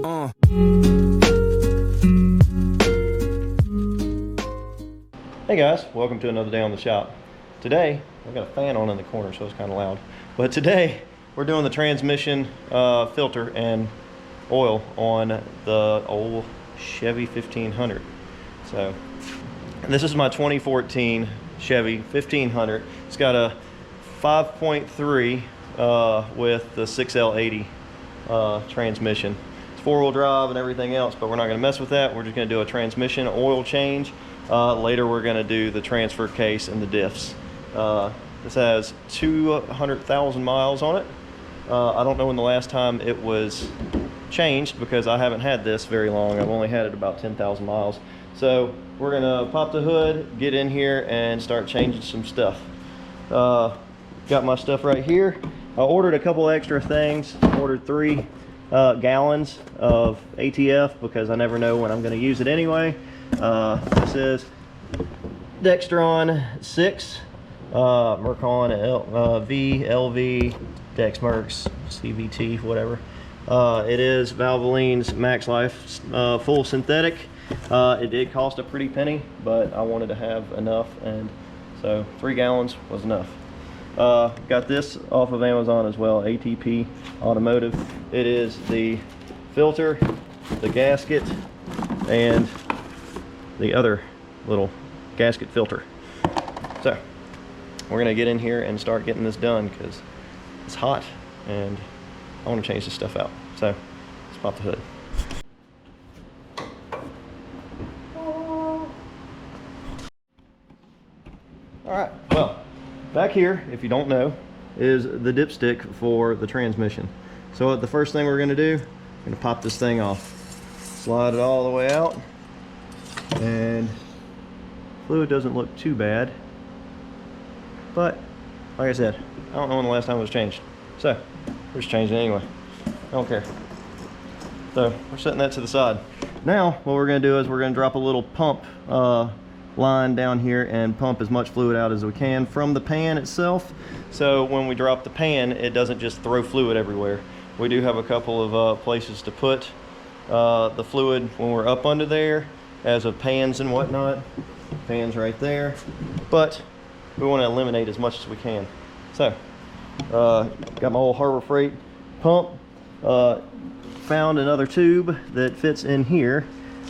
Hey guys, welcome to another day on the shop. Today, I've got a fan on in the corner, so it's kind of loud. But today, we're doing the transmission filter and oil on the old Chevy 1500. So, this is my 2014 Chevy 1500. It's got a 5.3 with the 6L80 transmission. It's four-wheel drive and everything else, but we're not going to mess with that. We're just going to do a transmission oil change. Later we're going to do the transfer case and the diffs. This has 200,000 miles on it. I don't know when the last time it was changed because I haven't had this very long. I've only had it about 10,000 miles. So we're going to pop the hood, get in here and start changing some stuff. Got my stuff right here. I ordered a couple extra things. Ordered 3 gallons of ATF because I never know when I'm going to use it anyway. This is Dextron 6, Mercon V, LV, Dexmerx, CVT, whatever. It is Valvoline's Max Life full synthetic. It did cost a pretty penny, but I wanted to have enough, and so 3 gallons was enough. Got this off of Amazon as well, ATP Automotive. It is the filter, the gasket, and the other little gasket filter. So we're gonna get in here and start getting this done because it's hot and I want to change this stuff out. So let's pop the hood. All right, well, back here, if you don't know, is the dipstick for the transmission. So the first thing we're gonna do, we're gonna pop this thing off. Slide it all the way out. And fluid doesn't look too bad, but like I said, I don't know when the last time it was changed, so we're just changing it anyway. I don't care. So we're setting that to the side. Now what we're going to do is we're going to drop a little pump line down here and pump as much fluid out as we can from the pan itself, so when we drop the pan it doesn't just throw fluid everywhere. We do have a couple of places to put the fluid when we're up under there, as of pans and whatnot. Pans right there, but we want to eliminate as much as we can. So got my old Harbor Freight pump. Found another tube that fits in here,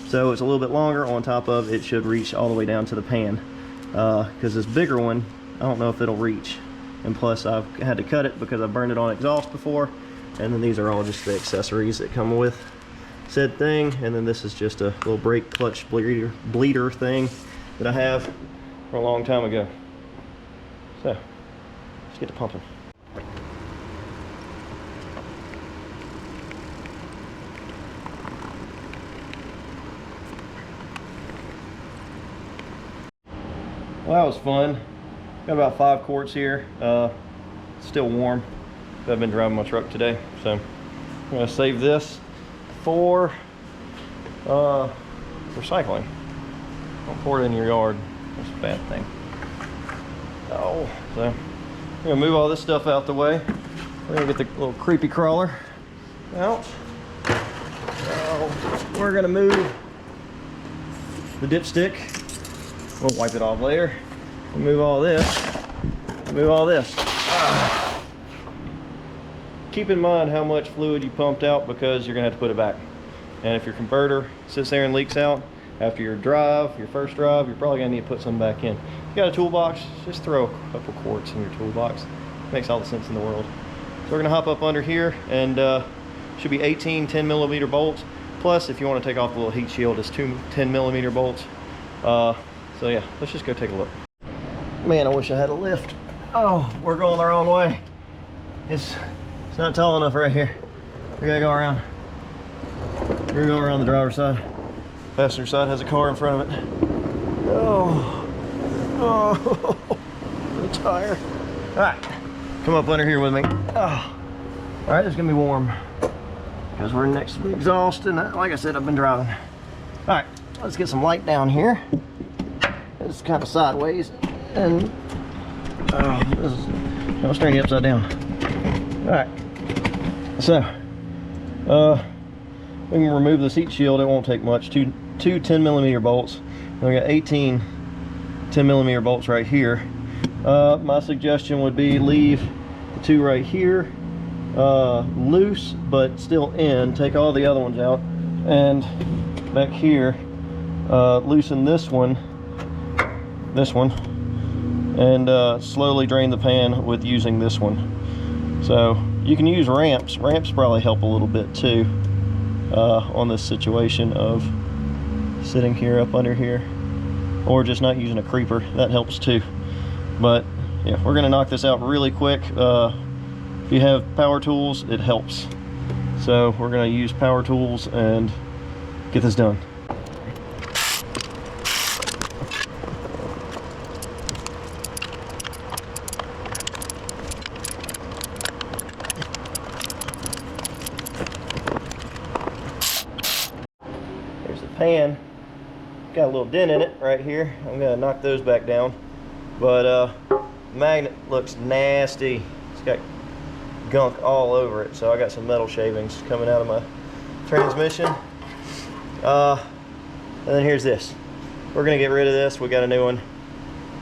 so it's a little bit longer. On top of it should reach all the way down to the pan, because this bigger one, I don't know if it'll reach, and plus I've had to cut it because I burned it on exhaust before. And then these are all just the accessories that come with said thing, and then this is just a little brake clutch bleeder thing that I have from a long time ago. So let's get to pumping. Well, that was fun. Got about 5 quarts here. Still warm. I've been driving my truck today, so I'm gonna save this for recycling. Don't pour it in your yard. That's a bad thing. Oh, so I'm gonna move all this stuff out the way. We're gonna get the little creepy crawler out. So we're gonna move the dipstick. We'll wipe it off later. We'll move all this. Move all this. Keep in mind how much fluid you pumped out because you're gonna have to put it back. And if your converter sits there and leaks out after your first drive, you're probably gonna need to put some back in. If you got a toolbox, just throw a couple quarts in your toolbox. Makes all the sense in the world. So we're gonna hop up under here, and should be 18 10mm bolts. Plus, if you want to take off the little heat shield, it's 2 10mm bolts. So yeah, let's just go take a look. Man, I wish I had a lift. Oh, we're going the wrong way. It's not tall enough right here. We gotta go around. We're gonna go around the driver's side. Passenger side has a car in front of it. Oh, the tire. All right, come up under here with me. Oh. All right, it's gonna be warm because we're next to the exhaust, and like I said, I've been driving. All right, let's get some light down here. It's kind of sideways, and I'll turn you upside down. All right, so We can remove the seat shield. It won't take much. Two 10mm bolts. And we got 18 10mm bolts right here. My suggestion would be leave the two right here loose but still in. Take all the other ones out, and back here loosen this one, and slowly drain the pan with using this one. So you can use ramps. Ramps probably help a little bit too on this situation of sitting here up under here, or just not using a creeper. That helps too. But yeah, we're gonna knock this out really quick. If you have power tools, it helps. So we're gonna use power tools and get this done. Here's the pan. Got a little dent in it right here. I'm gonna knock those back down. But magnet looks nasty. It's got gunk all over it. So I got some metal shavings coming out of my transmission. And then here's this. We're gonna get rid of this. We got a new one.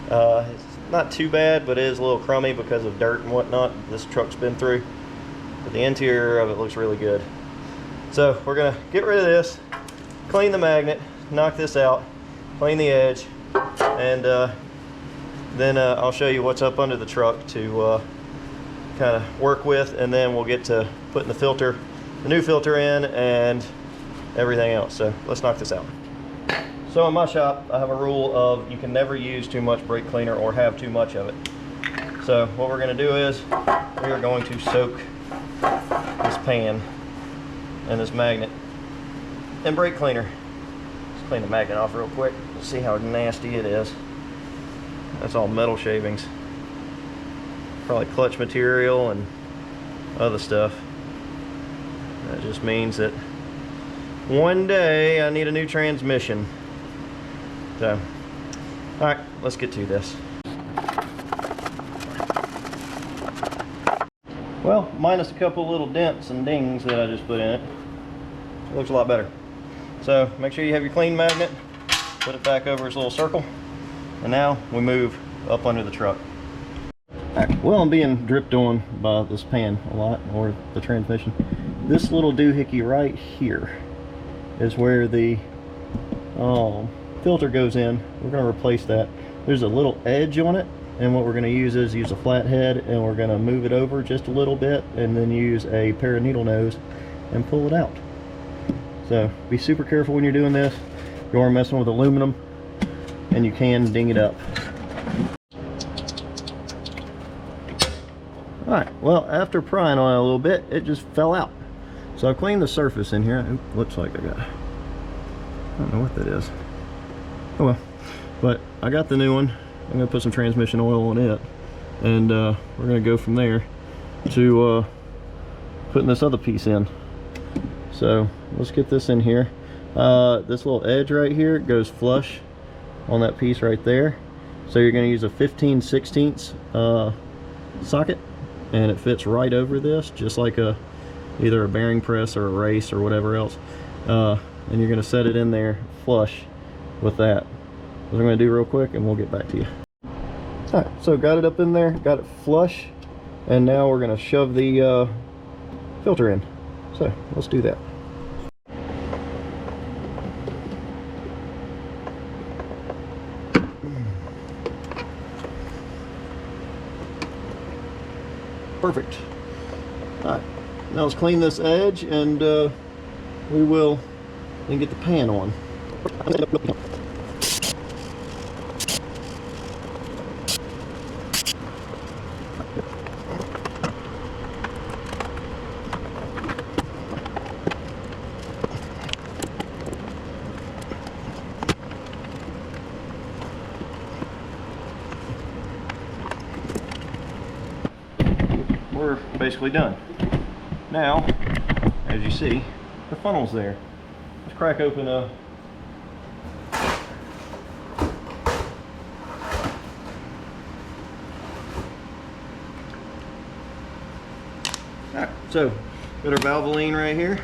It's not too bad, but it is a little crummy because of dirt and whatnot this truck's been through. But the interior of it looks really good. So we're gonna get rid of this, clean the magnet, knock this out, clean the edge, and then I'll show you what's up under the truck to kind of work with, and then we'll get to putting the new filter in and everything else. So let's knock this out. So in my shop, I have a rule of you can never use too much brake cleaner or have too much of it. So what we're going to do is we are going to soak this pan and this magnet in brake cleaner. Let's clean the magnet off real quick. Let's see how nasty it is. That's all metal shavings. Probably clutch material and other stuff. That just means that one day I need a new transmission. So, alright, let's get to this. Well, minus a couple little dents and dings that I just put in it, it looks a lot better. So, make sure you have your clean magnet, put it back over its little circle, and now we move up under the truck. Right, well, I'm being dripped on by this pan a lot, or the transmission. This little doohickey right here is where the filter goes in. We're going to replace that. There's a little edge on it, and what we're going to use is use a flathead, and we're going to move it over just a little bit, and then use a pair of needle nose and pull it out. So be super careful when you're doing this. You are messing with aluminum, and you can ding it up. Alright, well, after prying on it a little bit, it just fell out. So I've cleaned the surface in here. It looks like I don't know what that is. Oh well. But I got the new one. I'm going to put some transmission oil on it. And we're going to go from there to putting this other piece in. So let's get this in here. This little edge right here goes flush on that piece right there. So you're going to use a 15/16 socket, and it fits right over this, just like either a bearing press or a race or whatever else. And you're going to set it in there flush with that. What I'm going to do real quick, and we'll get back to you. Alright, so got it up in there, got it flush, and now we're going to shove the filter in. So let's do that. Perfect. Alright, now let's clean this edge, and we will then get the pan on. We're basically done. Now, as you see, the funnel's there. Let's crack open a Alright, so got our Valvoline right here.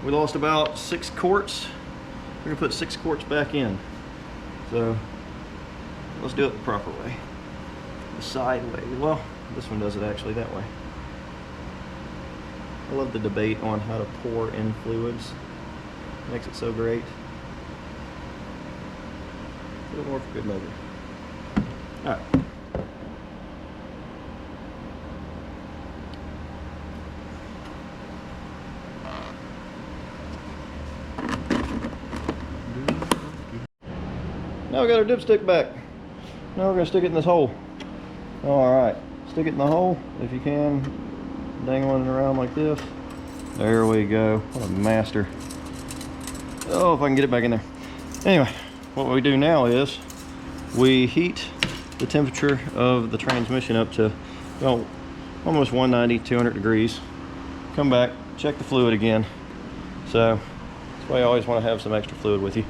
we lost about 6 quarts. We're gonna put 6 quarts back in. So let's do it the proper way. The side way. Well, this one does it actually that way. I love the debate on how to pour in fluids. Makes it so great. A little more for good measure. All right. Now we got our dipstick back. Now we're gonna stick it in this hole. All right, stick it in the hole if you can. Dangling it around like this. There we go. What a master. Oh, if I can get it back in there. Anyway, what we do now is we heat the temperature of the transmission up to, well, almost 190, 200 degrees. Come back, check the fluid again. So that's why you always want to have some extra fluid with you.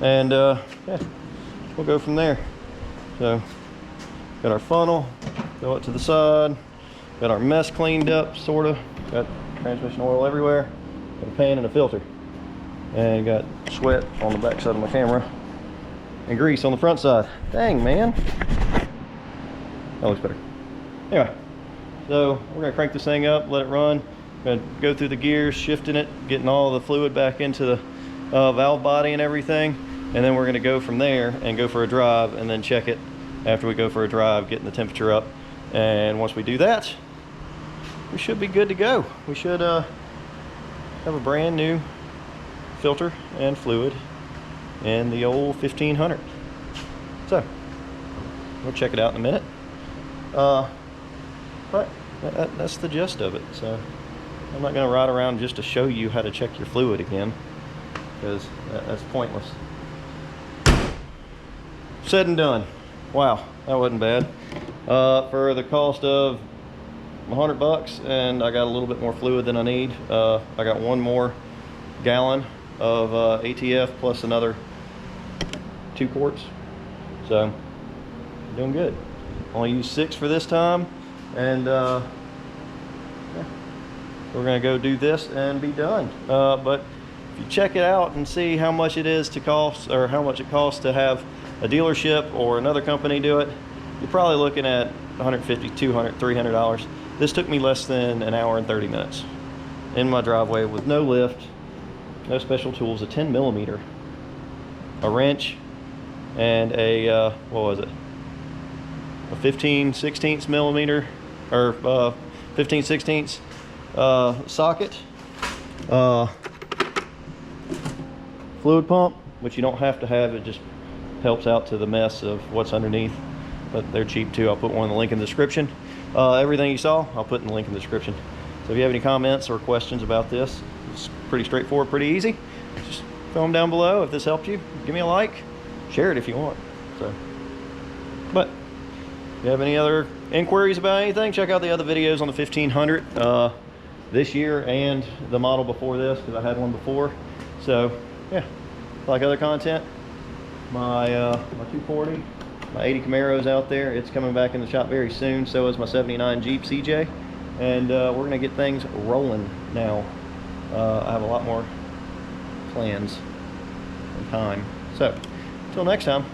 And yeah, we'll go from there. So got our funnel, throw it to the side. Got our mess cleaned up, sort of. Got transmission oil everywhere. Got a pan and a filter. And got sweat on the back side of my camera. And grease on the front side. Dang, man. That looks better. Anyway, so we're gonna crank this thing up, let it run. Gonna go through the gears, shifting it, getting all the fluid back into the valve body and everything. And then we're gonna go from there and go for a drive and then check it after we go for a drive, getting the temperature up. And once we do that, we should be good to go. We should have a brand new filter and fluid in the old 1500. So we'll check it out in a minute. But that's the gist of it. So I'm not going to ride around just to show you how to check your fluid again, because that's pointless. Said and done. Wow, that wasn't bad. For the cost of $100, and I got a little bit more fluid than I need. I got 1 more gallon of ATF plus another 2 quarts. So doing good. Only used 6 for this time, and yeah, we're gonna go do this and be done. But if you check it out and see how much it is to cost, or how much it costs to have a dealership or another company do it, you're probably looking at $150, $200, $300. This took me less than an hour and 30 minutes in my driveway with no lift, no special tools, a 10 millimeter, a wrench, and a, what was it? A 15/16 millimeter, or 15/16 socket, fluid pump, which you don't have to have, it just helps out to the mess of what's underneath. But they're cheap too. I'll put one in the link in the description. Everything you saw, I'll put in the link in the description. So if you have any comments or questions about this, it's pretty straightforward, pretty easy. Just throw them down below. If this helped you, give me a like. Share it if you want. So, but if you have any other inquiries about anything, check out the other videos on the 1500 this year and the model before this, because I had one before. So yeah, if you like other content, my 240. My 80 Camaro's out there. It's coming back in the shop very soon. So is my 79 Jeep CJ. And we're going to get things rolling now. I have a lot more plans and time. So, until next time.